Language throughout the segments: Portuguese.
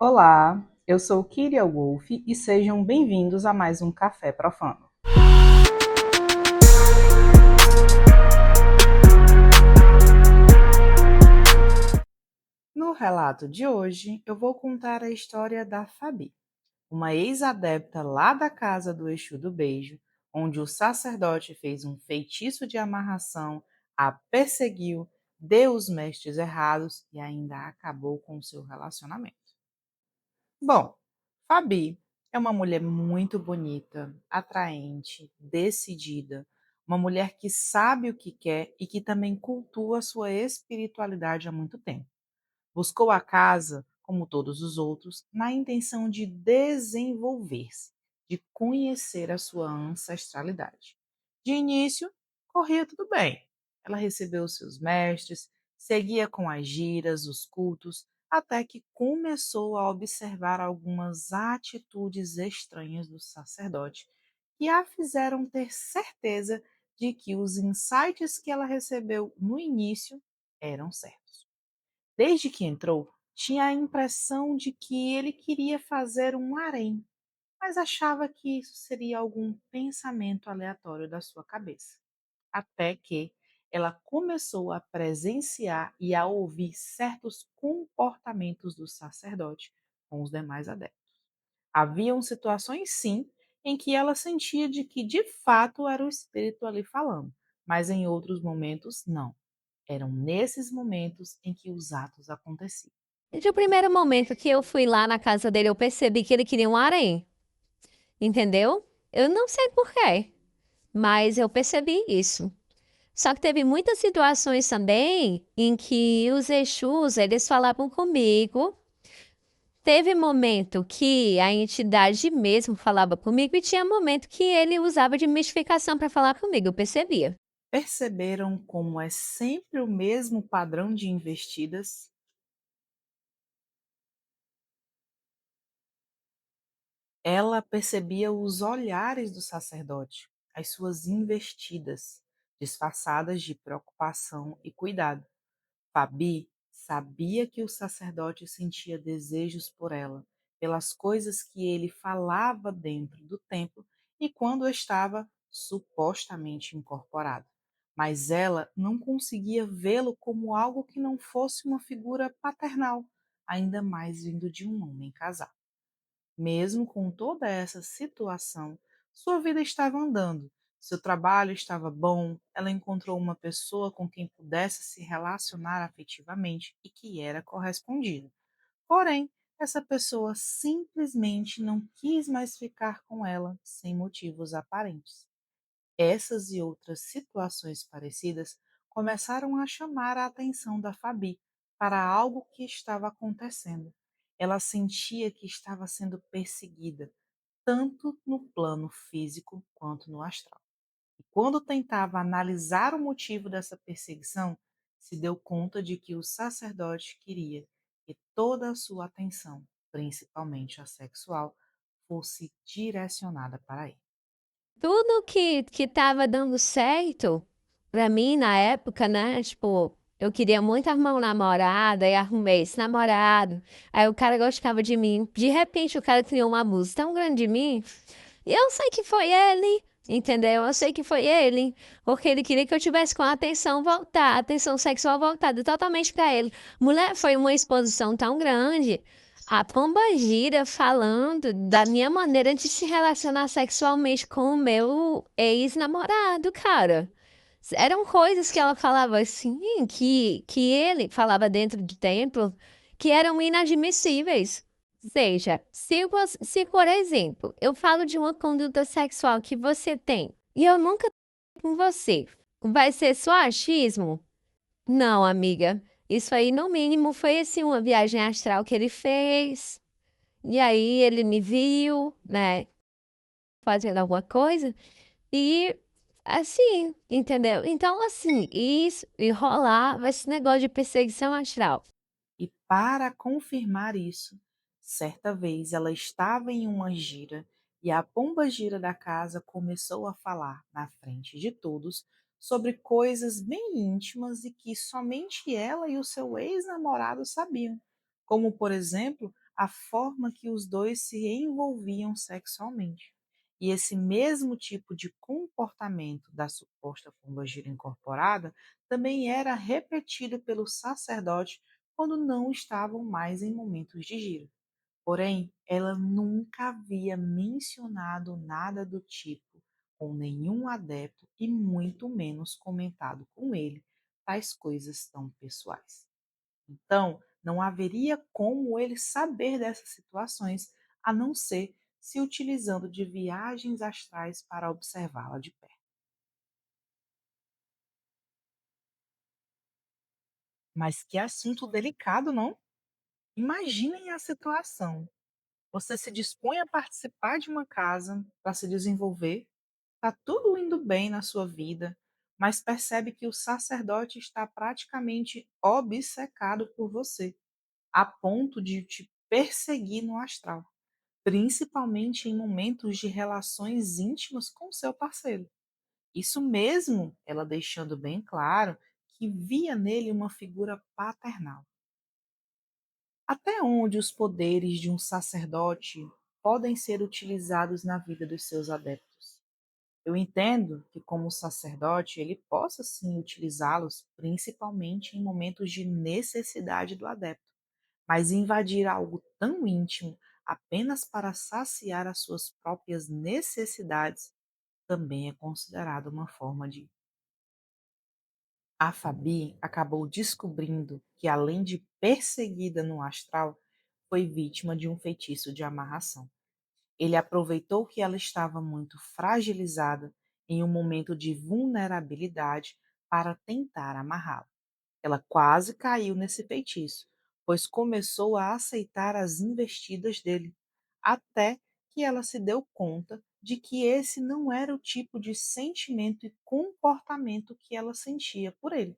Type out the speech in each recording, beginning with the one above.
Olá, eu sou Kyria Wolf e sejam bem-vindos a mais um Café Profano. No relato de hoje, eu vou contar a história da Fabi, uma ex-adepta lá da casa do Exu do Beijo, onde o sacerdote fez um feitiço de amarração, a perseguiu, deu os mestres errados e ainda acabou com o seu relacionamento. Bom, Fabi é uma mulher muito bonita, atraente, decidida, uma mulher que sabe o que quer e que também cultua sua espiritualidade há muito tempo. Buscou a casa, como todos os outros, na intenção de desenvolver-se, de conhecer a sua ancestralidade. De início, corria tudo bem. Ela recebeu os seus mestres, seguia com as giras, os cultos, até que começou a observar algumas atitudes estranhas do sacerdote, que a fizeram ter certeza de que os insights que ela recebeu no início eram certos. Desde que entrou, tinha a impressão de que ele queria fazer um harém, mas achava que isso seria algum pensamento aleatório da sua cabeça. Até que ela começou a presenciar e a ouvir certos comportamentos do sacerdote com os demais adeptos. Haviam situações, sim, em que ela sentia de que de fato era o espírito ali falando, mas em outros momentos não. Eram nesses momentos em que os atos aconteciam. Desde o primeiro momento que eu fui lá na casa dele, eu percebi que ele queria um harém, entendeu? Eu não sei por quê, mas eu percebi isso. Só que teve muitas situações também em que os Exus, eles falavam comigo. Teve momento que a entidade mesmo falava comigo e tinha momento que ele usava de mistificação para falar comigo, eu percebia. Perceberam como é sempre o mesmo padrão de investidas? Ela percebia os olhares do sacerdote, as suas investidas, disfarçadas de preocupação e cuidado. Fabi sabia que o sacerdote sentia desejos por ela, pelas coisas que ele falava dentro do templo e quando estava supostamente incorporado. Mas ela não conseguia vê-lo como algo que não fosse uma figura paternal, ainda mais vindo de um homem casado. Mesmo com toda essa situação, sua vida estava andando, seu trabalho estava bom, ela encontrou uma pessoa com quem pudesse se relacionar afetivamente e que era correspondida. Porém, essa pessoa simplesmente não quis mais ficar com ela sem motivos aparentes. Essas e outras situações parecidas começaram a chamar a atenção da Fabi para algo que estava acontecendo. Ela sentia que estava sendo perseguida, tanto no plano físico quanto no astral. E quando tentava analisar o motivo dessa perseguição, se deu conta de que o sacerdote queria que toda a sua atenção, principalmente a sexual, fosse direcionada para ele. Tudo que tava dando certo pra mim na época, né? Tipo, eu queria muito arrumar um namorado, aí arrumei esse namorado. Aí o cara gostava de mim. De repente o cara criou uma abuso tão grande de mim. E eu sei que foi ele, entendeu? Eu sei que foi ele. Porque ele queria que eu tivesse com a atenção voltada, a atenção sexual voltada totalmente pra ele. Mulher, foi uma exposição tão grande. A Pombagira falando da minha maneira de se relacionar sexualmente com o meu ex-namorado, cara. Eram coisas que ela falava assim, que ele falava dentro do templo, que eram inadmissíveis. Seja, se por exemplo, eu falo de uma conduta sexual que você tem e eu nunca tenho com você, vai ser só achismo? Não, amiga. Isso aí, no mínimo, foi assim uma viagem astral que ele fez. E aí ele me viu, né, fazendo alguma coisa e assim, entendeu? Então, assim, isso e rolava esse negócio de perseguição astral. E para confirmar isso, certa vez ela estava em uma gira e a pomba-gira da casa começou a falar na frente de todos sobre coisas bem íntimas e que somente ela e o seu ex-namorado sabiam, como, por exemplo, a forma que os dois se envolviam sexualmente. E esse mesmo tipo de comportamento da suposta pombagira incorporada também era repetido pelo sacerdote quando não estavam mais em momentos de giro. Porém, ela nunca havia mencionado nada do tipo com nenhum adepto e muito menos comentado com ele tais coisas tão pessoais. Então, não haveria como ele saber dessas situações, a não ser se utilizando de viagens astrais para observá-la de perto. Mas que assunto delicado, não? Imaginem a situação. Você se dispõe a participar de uma casa para se desenvolver, está tudo indo bem na sua vida, mas percebe que o sacerdote está praticamente obcecado por você, a ponto de te perseguir no astral, principalmente em momentos de relações íntimas com seu parceiro. Isso mesmo, ela deixando bem claro que via nele uma figura paternal. Até onde os poderes de um sacerdote podem ser utilizados na vida dos seus adeptos? Eu entendo que, como sacerdote, ele possa sim utilizá-los, principalmente em momentos de necessidade do adepto, mas invadir algo tão íntimo apenas para saciar as suas próprias necessidades também é considerado uma forma de. A Fabi acabou descobrindo que, além de perseguida no astral, foi vítima de um feitiço de amarração. Ele aproveitou que ela estava muito fragilizada em um momento de vulnerabilidade para tentar amarrá-la. Ela quase caiu nesse feitiço, pois começou a aceitar as investidas dele, até que ela se deu conta de que esse não era o tipo de sentimento e comportamento que ela sentia por ele,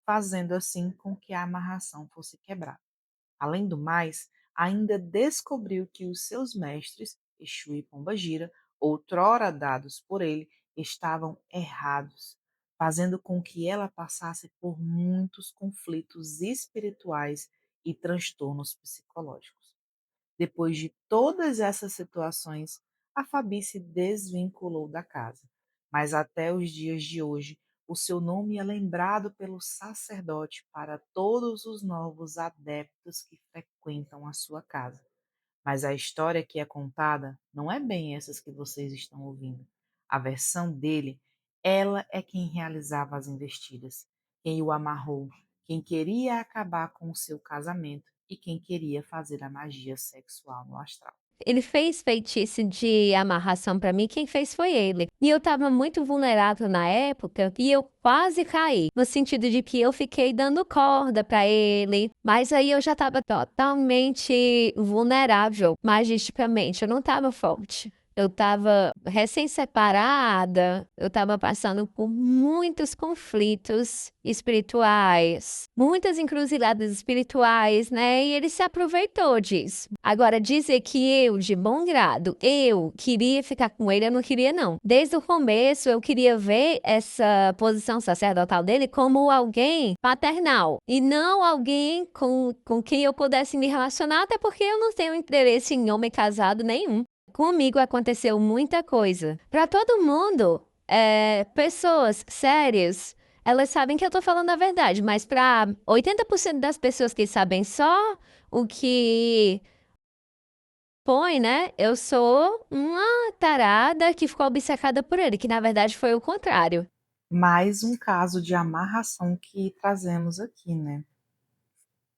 fazendo assim com que a amarração fosse quebrada. Além do mais, ainda descobriu que os seus mestres, Exu e Pombagira, outrora dados por ele, estavam errados, fazendo com que ela passasse por muitos conflitos espirituais e transtornos psicológicos. Depois de todas essas situações, a Fabi se desvinculou da casa, mas até os dias de hoje, o seu nome é lembrado pelo sacerdote para todos os novos adeptos que frequentam a sua casa. Mas a história que é contada não é bem essas que vocês estão ouvindo. A versão dele, ela é quem realizava as investidas, quem o amarrou, quem queria acabar com o seu casamento e quem queria fazer a magia sexual no astral. Ele fez feitiço de amarração pra mim, quem fez foi ele. E eu estava muito vulnerável na época e eu quase caí, no sentido de que eu fiquei dando corda pra ele, mas aí eu já estava totalmente vulnerável, magisticamente, eu não estava forte. Eu estava recém-separada, eu estava passando por muitos conflitos espirituais, muitas encruzilhadas espirituais, né? E ele se aproveitou disso. Agora, dizer que eu, de bom grado, eu queria ficar com ele, eu não queria, não. Desde o começo, eu queria ver essa posição sacerdotal dele como alguém paternal e não alguém com quem eu pudesse me relacionar, até porque eu não tenho interesse em homem casado nenhum. Comigo aconteceu muita coisa. Para todo mundo, pessoas sérias, elas sabem que eu tô falando a verdade, mas para 80% das pessoas que sabem só o que põe, né? Eu sou uma tarada que ficou obcecada por ele, que na verdade foi o contrário. Mais um caso de amarração que trazemos aqui, né?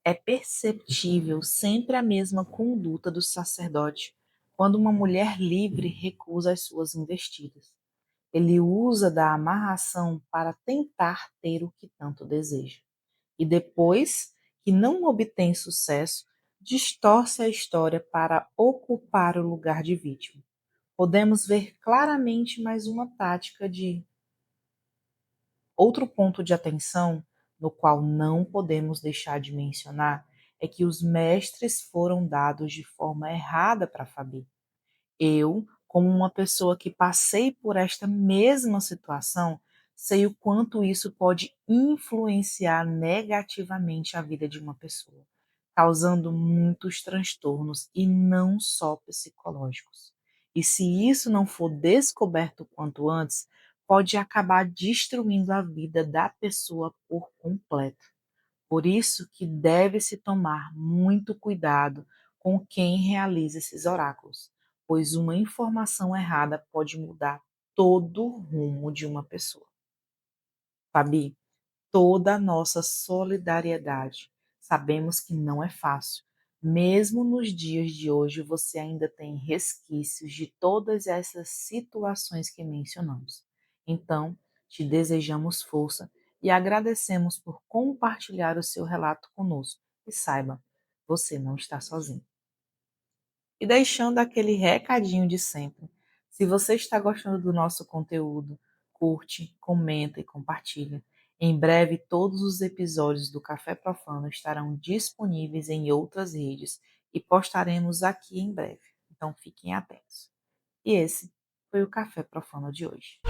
É perceptível sempre a mesma conduta do sacerdote quando uma mulher livre recusa as suas investidas. Ele usa da amarração para tentar ter o que tanto deseja. E depois que não obtém sucesso, distorce a história para ocupar o lugar de vítima. Podemos ver claramente mais uma tática de. Outro ponto de atenção, no qual não podemos deixar de mencionar, é que os mestres foram dados de forma errada para Fabi. Eu, como uma pessoa que passei por esta mesma situação, sei o quanto isso pode influenciar negativamente a vida de uma pessoa, causando muitos transtornos e não só psicológicos. E se isso não for descoberto quanto antes, pode acabar destruindo a vida da pessoa por completo. Por isso que deve-se tomar muito cuidado com quem realiza esses oráculos, pois uma informação errada pode mudar todo o rumo de uma pessoa. Fabi, toda a nossa solidariedade. Sabemos que não é fácil. Mesmo nos dias de hoje, você ainda tem resquícios de todas essas situações que mencionamos. Então, te desejamos força e agradecemos por compartilhar o seu relato conosco. E saiba, você não está sozinho. E deixando aquele recadinho de sempre. Se você está gostando do nosso conteúdo, curte, comenta e compartilha. Em breve, todos os episódios do Café Profano estarão disponíveis em outras redes e postaremos aqui em breve. Então fiquem atentos. E esse foi o Café Profano de hoje.